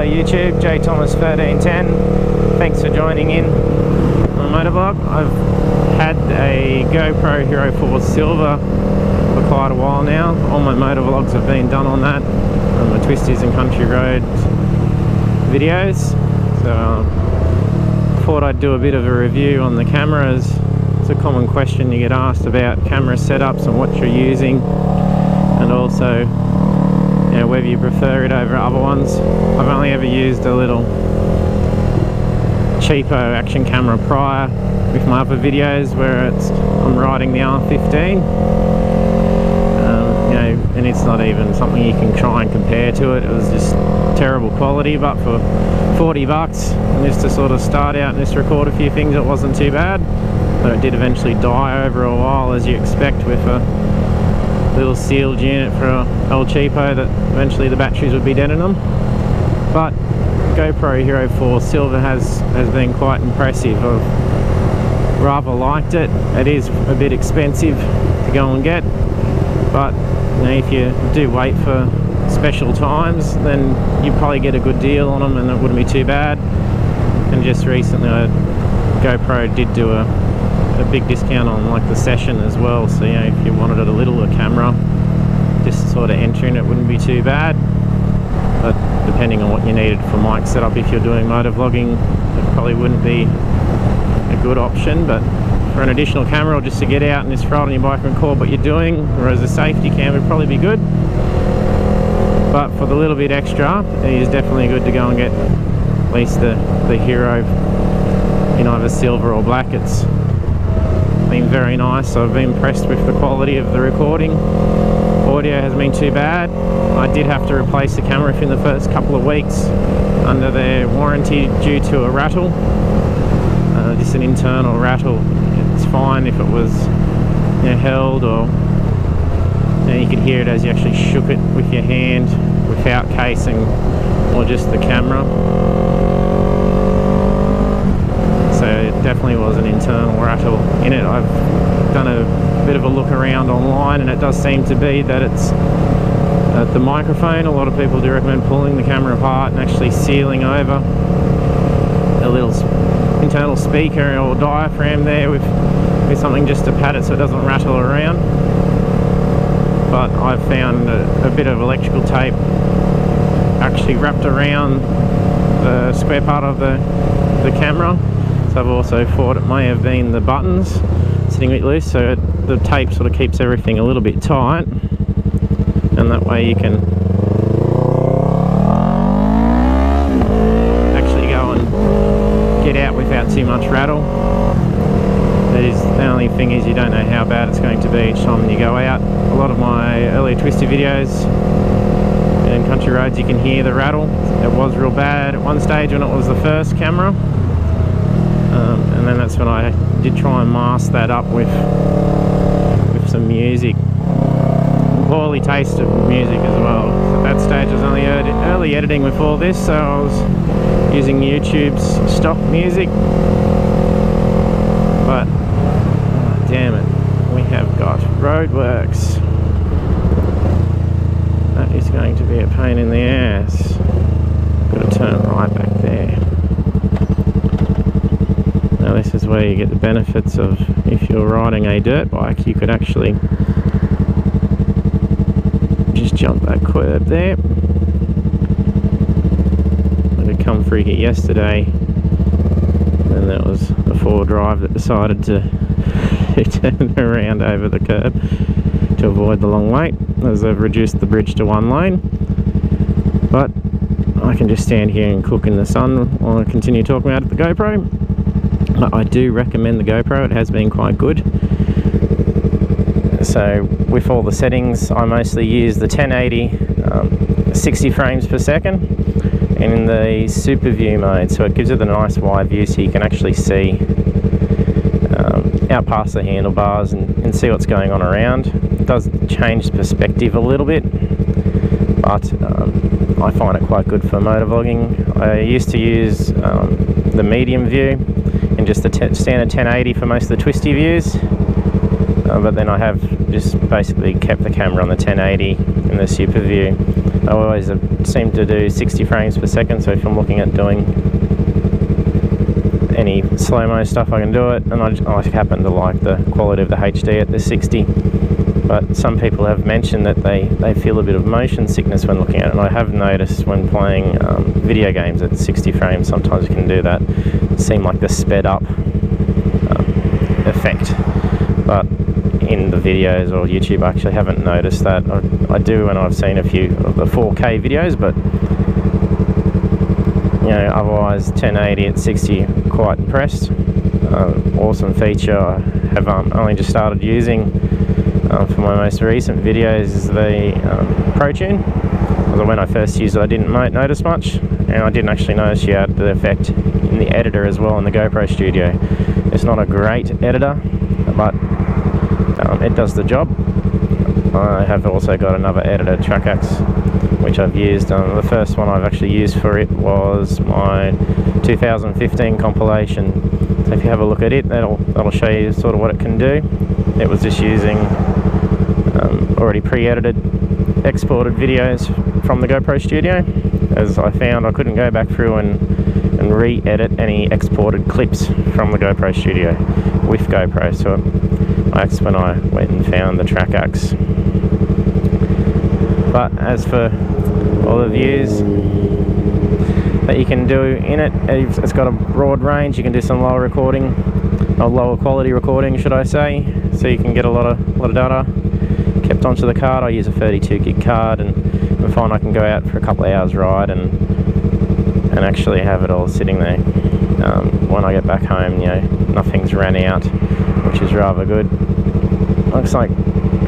Hello YouTube, JThomas1310. Thanks for joining in on Motovlog. I've had a GoPro Hero 4 Silver for quite a while now. All my motovlogs have been done on that, on my twisties and country road videos. So thought I'd do a bit of a review on the cameras. It's a common question you get asked about camera setups and what you're using, and also whether you prefer it over other ones. I've only ever used a little cheapo action camera prior with my other videos where I'm riding the R15, and it's not even something you can try and compare to it. It was just terrible quality, but for 40 bucks and just to sort of start out and just record a few things, it wasn't too bad. But it did eventually die over a while, as you expect with a little sealed unit for El Cheapo, that eventually the batteries would be dead in them. But GoPro Hero 4 Silver has been quite impressive. I've rather liked it. It is a bit expensive to go and get, but if you do wait for special times, then you probably get a good deal on them and it wouldn't be too bad. And just recently GoPro did do a big discount on like the Session as well, so if you wanted a littler camera, just sort of entering it wouldn't be too bad. But depending on what you needed for mic setup, if you're doing motovlogging, it probably wouldn't be a good option. But for an additional camera, or just to get out and just ride on your bike and record what you're doing, whereas a safety cam would probably be good. But for the little bit extra, it is definitely good to go and get at least the Hero in either silver or black. It's been very nice. I've been impressed with the quality of the recording. Audio hasn't been too bad. I did have to replace the camera within the first couple of weeks under their warranty due to a rattle. Just an internal rattle. It's fine if it was held, or you could hear it as you actually shook it with your hand without casing or just the camera. So it definitely was an internal rattle in it. I've done a bit of a look around online, and it does seem to be that it's the microphone. A lot of people do recommend pulling the camera apart and actually sealing over a little internal speaker or diaphragm there with something just to pad it so it doesn't rattle around. But I've found a bit of electrical tape actually wrapped around the square part of the camera. So I've also thought it may have been the buttons sitting a bit loose, so the tape sort of keeps everything a little bit tight, and that way you can actually go and get out without too much rattle. The only thing is, you don't know how bad it's going to be each time you go out. A lot of my earlier twisty videos in country roads, you can hear the rattle. It was real bad at one stage when it was the first camera. And then that's when I did try and mask that up with some music, poorly tasted music as well. So at that stage I was only early editing with all this, so I was using YouTube's stock music. But damn it, we have got roadworks. That is going to be a pain in the ass. Got to turn right back there. Now this is where you get the benefits of, if you're riding a dirt bike, you could actually just jump that curb there. I did come through here yesterday, and there was a 4-drive that decided to turn around over the curb to avoid the long wait, as they've reduced the bridge to 1 lane. But I can just stand here and cook in the sun while I continue talking about the GoPro. But I do recommend the GoPro. It has been quite good. So with all the settings, I mostly use the 1080 60 frames per second, and in the super view mode, so it gives it a nice wide view so you can actually see out past the handlebars and see what's going on around. It does change perspective a little bit, but I find it quite good for motovlogging. I used to use the medium view and just the standard 1080 for most of the twisty views. but then I have just basically kept the camera on the 1080 in the super view. I always seem to do 60 frames per second, so if I'm looking at doing any slow-mo stuff I can do it, and I happen to like the quality of the HD at the 60. But some people have mentioned that they feel a bit of motion sickness when looking at it, and I have noticed when playing video games at 60 frames sometimes you can do that. It seems like the sped up effect, but in the videos or YouTube I actually haven't noticed that. I do when I've seen a few of the 4K videos, but you know, otherwise 1080 at 60, quite impressed. Awesome feature. I have only just started using for my most recent videos is the Pro Tune. When I first used it I didn't notice much, and I didn't actually notice you had the effect in the editor as well in the GoPro Studio. It's not a great editor, but it does the job. I have also got another editor, TrackX, which I've used. The first one I've actually used for it was my 2015 compilation. So if you have a look at it, that'll show you sort of what it can do. It was just using already pre-edited, exported videos from the GoPro Studio, as I found I couldn't go back through and re-edit any exported clips from the GoPro Studio with GoPro. So that's when I went and found the TrackX. But as for all the views that you can do in it, it's got a broad range. You can do some lower recording, or lower quality recording should I say, so you can get a lot of data kept onto the card. I use a 32 gig card, and I find I can go out for a couple of hours ride and actually have it all sitting there. When I get back home, you know, nothing's ran out, which is rather good. Looks like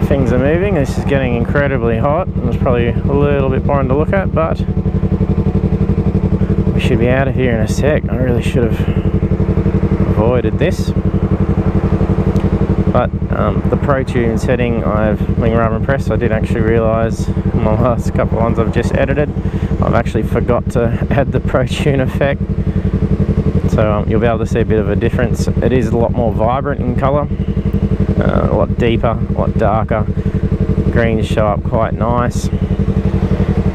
things are moving. This is getting incredibly hot, and it's probably a little bit boring to look at, but we should be out of here in a sec. I really should have avoided this. But the Pro Tune setting, I've been rather impressed. I did actually realise in my last couple of ones I've just edited, I've actually forgot to add the Pro Tune effect. So you'll be able to see a bit of a difference. It is a lot more vibrant in colour, a lot deeper, a lot darker. Greens show up quite nice,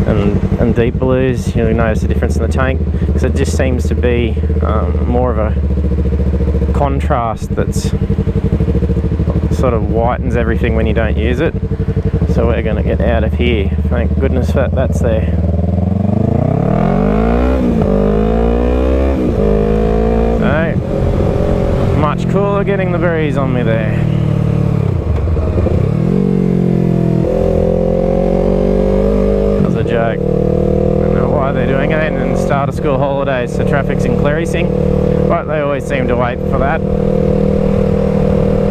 and deep blues, you'll notice the difference in the tank, because it just seems to be more of a contrast that's sort of whitens everything when you don't use it. So we're going to get out of here. Thank goodness that's there. So much cooler getting the breeze on me there. That was a joke. I don't know why they're doing it, and then start of school holidays, so traffic's increasing, but they always seem to wait for that.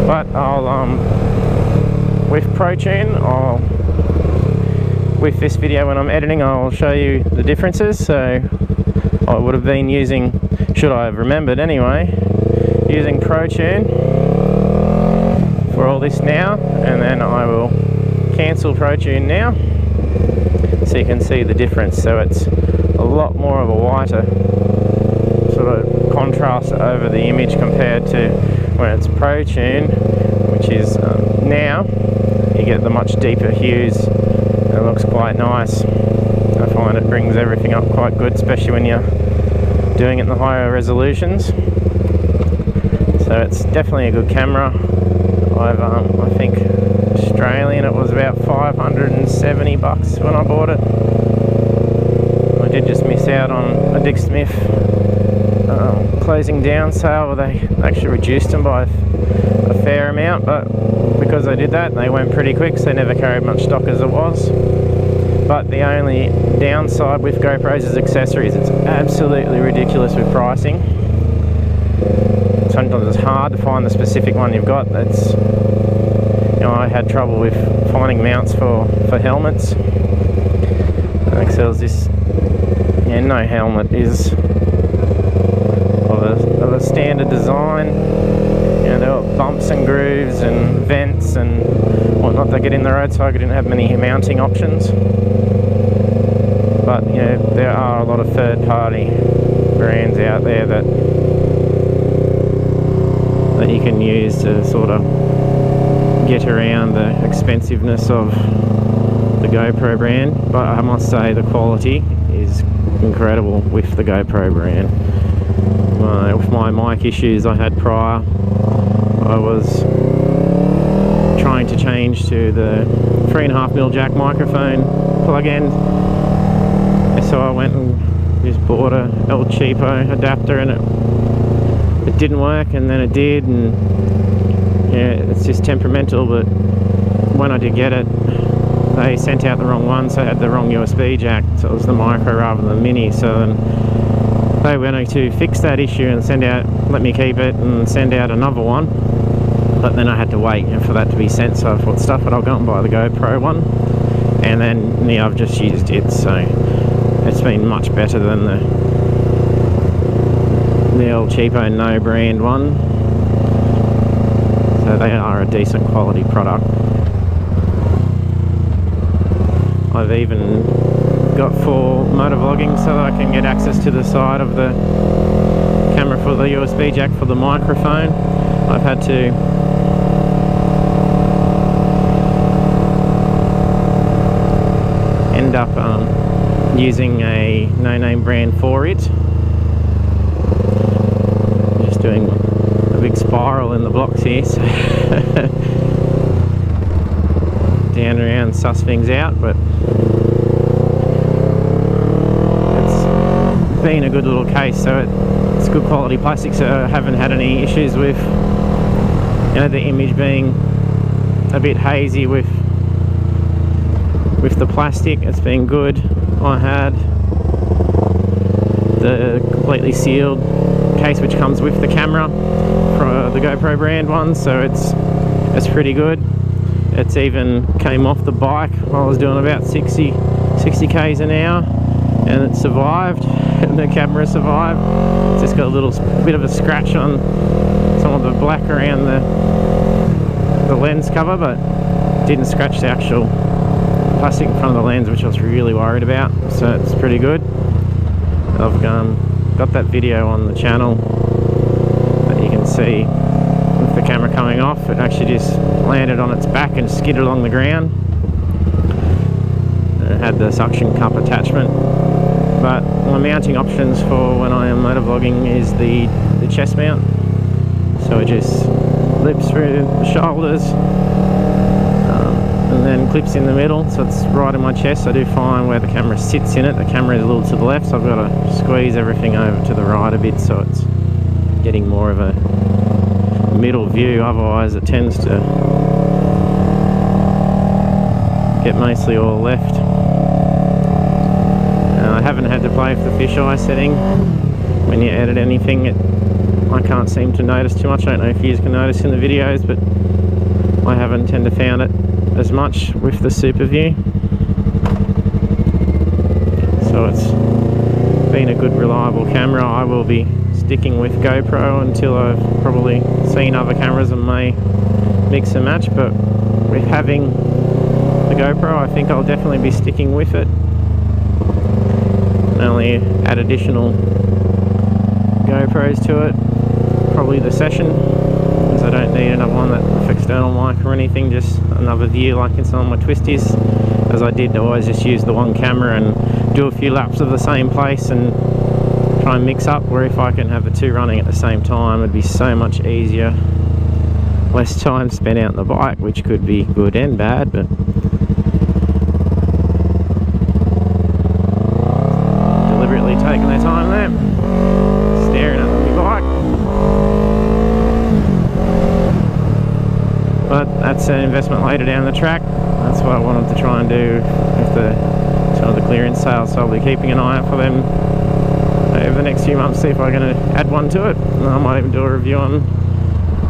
But I'll with Pro Tune, with this video when I'm editing, I'll show you the differences. So I would have been using, should I have remembered anyway, using Pro Tune for all this now, and then I will cancel Pro Tune now, so you can see the difference. So it's a lot more of a whiter sort of contrast over the image compared to when it's Pro Tune, which is now you get the much deeper hues, and it looks quite nice. I find it brings everything up quite good, especially when you're doing it in the higher resolutions. So it's definitely a good camera. I think Australian it was about 570 bucks when I bought it. I did just miss out on a Dick Smith closing down sale where they actually reduced them by a fair amount, but because they did that, they went pretty quick, so they never carried much stock as it was. But the only downside with GoPros is accessories. It's absolutely ridiculous with pricing. Sometimes it's hard to find the specific one you've got. That's, you know, I had trouble with finding mounts for helmets. Like, so there was this, yeah, no helmet is of a standard design. You know, there were bumps and grooves and vents and whatnot that get in the road, so I didn't have many mounting options. But you know, there are a lot of third-party brands out there that you can use to sort of get around the expensiveness of the GoPro brand, but I must say the quality is incredible with the GoPro brand. With my mic issues I had prior, I was trying to change to the 3.5mm jack microphone plug-in, so I went and just bought a El Cheapo adapter, and it didn't work, and then it did, and yeah, it's just temperamental. But when I did get it, they sent out the wrong one, so I had the wrong USB jack, so it was the micro rather than the mini. So then they went to fix that issue and let me keep it and send out another one, but then I had to wait for that to be sent, so I thought, stuff it, I'll go and buy the GoPro one, and then yeah, I've just used it, so it's been much better than the El Cheapo no brand one. So they are a decent quality product. I've even got for motovlogging, so that I can get access to the side of the camera for the USB jack for the microphone. I've had to end up using a no-name brand for it. Just doing a big spiral in the blocks here, so down around, suss things out, but it's been a good little case. So it's good quality plastic, so I haven't had any issues with, you know, the image being a bit hazy with the plastic. It's been good. I had the completely sealed case which comes with the camera for the GoPro brand one, so it's pretty good. It's even came off the bike while I was doing about 60 k's an hour, and it survived, and the camera survived. It's just got a little bit of a scratch on some of the black around the lens cover, but didn't scratch the actual plastic in front of the lens, which I was really worried about, so it's pretty good. I've got that video on the channel that you can see with the camera coming off. It actually just landed on its back and skidded along the ground. It had the suction cup attachment, but my mounting options for when I am motovlogging is the chest mount, so it just lips through the shoulders, and then clips in the middle, so it's right in my chest. I do find where the camera sits in it, the camera is a little to the left, so I've got to squeeze everything over to the right a bit, so it's getting more of a middle view. Otherwise it tends to get mostly all left. I haven't had to play with the fisheye setting. When you edit anything, I can't seem to notice too much. I don't know if you can notice in the videos, but I haven't tend to found it as much with the super view. So it's been a good reliable camera. I will be sticking with GoPro until I've probably seen other cameras and may mix and match, but with having the GoPro, I think I'll definitely be sticking with it. And only add additional GoPros to it, probably the Session, because I don't need another one with external mic or anything, just another view like in some of my twisties, as I did always just use the one camera and do a few laps of the same place and try and mix up, where if I can have the two running at the same time, it'd be so much easier. Less time spent out on the bike, which could be good and bad, but deliberately taking their time there, staring at my bike. But that's an investment later down the track. That's what I wanted to try and do with some of the clearance sales, so I'll be keeping an eye out for them over the next few months, see if I'm going to add one to it. And I might even do a review on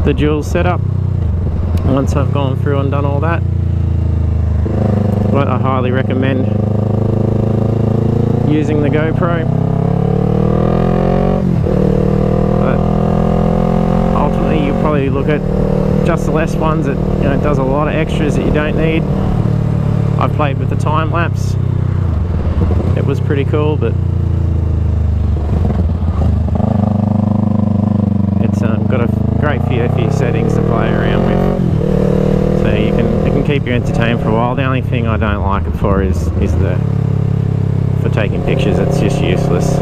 the dual setup once I've gone through and done all that. But I highly recommend using the GoPro. But ultimately you probably look at just the less ones that, you know, it does a lot of extras that you don't need. I've played with the time lapse. It was pretty cool, but it's got a great few settings to play around with. So keep you entertained for a while. The only thing I don't like it for is for taking pictures. It's just useless.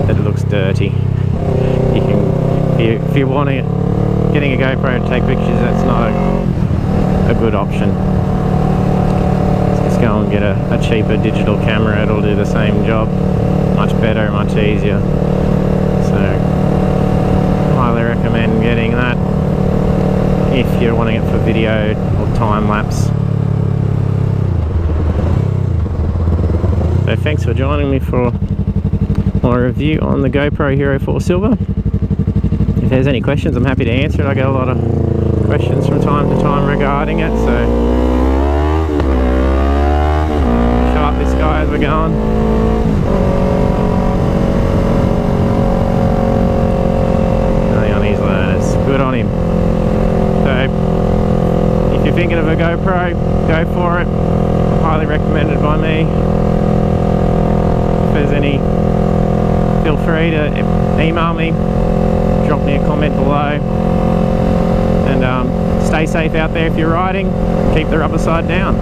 It looks dirty. You can, if you want getting a GoPro to take pictures, that's not a good option. Just go and get a cheaper digital camera. It'll do the same job, much better, much easier. So highly recommend getting that if you're wanting it for video or time lapse. So thanks for joining me for my review on the GoPro Hero 4 Silver. If there's any questions, I'm happy to answer it. I get a lot of questions from time to time regarding it, so show up this guy as we're going. Early on his learners, good on him. So if you're thinking of a GoPro, go for it. Highly recommended by me. If there's any, feel free to email me, drop me a comment below, and stay safe out there if you're riding. Keep the rubber side down.